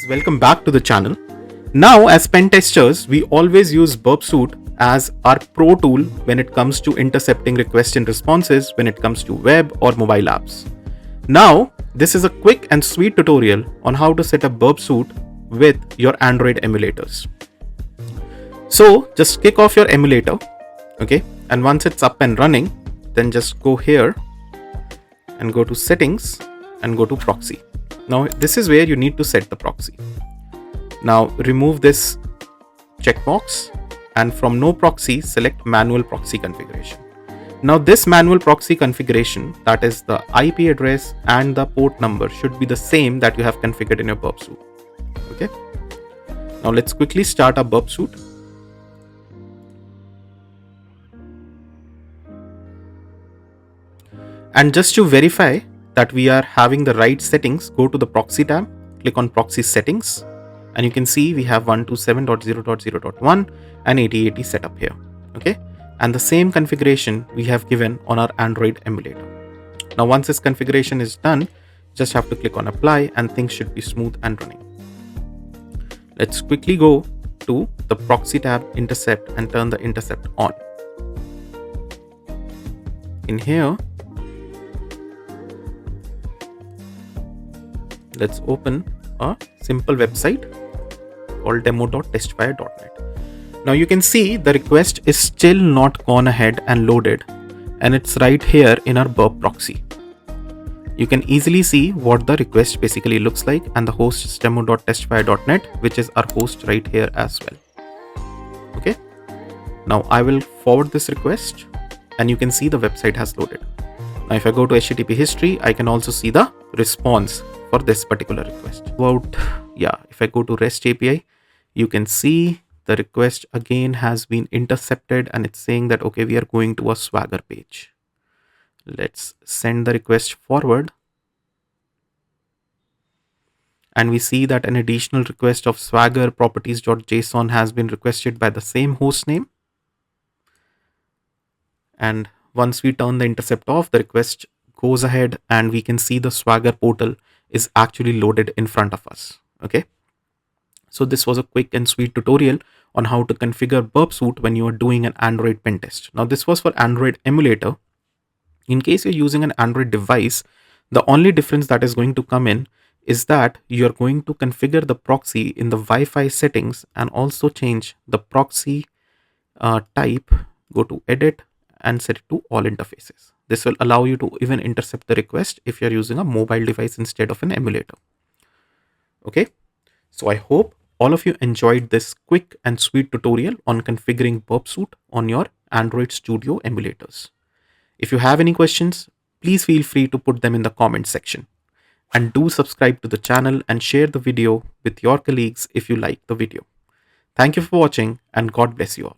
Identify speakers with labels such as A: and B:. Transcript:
A: welcome back to the channel. Now, as pen testers, we always use Burp Suite as our pro tool when it comes to intercepting requests and responses when it comes to web or mobile apps. Now, this is a quick and sweet tutorial on how to set up Burp Suite with your Android emulators. So just kick off your emulator, okay? And once it's up and running, then just go here and go to settings and go to proxy. Now this is where you need to set the proxy. Now remove this checkbox and from no proxy select manual proxy configuration. Now this manual proxy configuration, that is the IP address and the port number, should be the same that you have configured in your Burp Suite. Okay. Now let's quickly start our Burp Suite. And just to verify that we are having the right settings, go to the proxy tab, click on proxy settings, and you can see we have 127.0.0.1 and 8080 set up here. Okay. And the same configuration we have given on our Android emulator. Now once this configuration is done, just have to click on apply and things should be smooth and running. Let's quickly go to the proxy tab, Intercept, and turn the Intercept on. In here, let's open a simple website called demo.testfire.net. Now you can see the request is still not gone ahead and loaded, and it's right here in our Burp proxy. You can easily see what the request basically looks like, and the host is demo.testfire.net, which is our host right here as well. Okay. Now I will forward this request and you can see the website has loaded. Now if I go to HTTP history, I can also see the response for this particular request. If I go to REST API, you can see the request again has been intercepted and it's saying that, okay, we are going to a Swagger page. Let's send the request forward. And we see that an additional request of Swagger properties.json has been requested by the same host name. And once we turn the intercept off, the request goes ahead and we can see the Swagger portal is actually loaded in front of us. Okay. So this was a quick and sweet tutorial on how to configure Burp Suite when you are doing an Android pen test. Now this was for Android emulator. In case you're using an Android device, the only difference that is going to come in is that you're going to configure the proxy in the Wi-Fi settings and also change the proxy type, go to edit and set it to all interfaces. This will allow you to even intercept the request if you're using a mobile device instead of an emulator. Okay. So I hope all of you enjoyed this quick and sweet tutorial on configuring Burp Suite on your Android Studio emulators. If you have any questions, please feel free to put them in the comment section. And do subscribe to the channel and share the video with your colleagues if you like the video. Thank you for watching and God bless you all.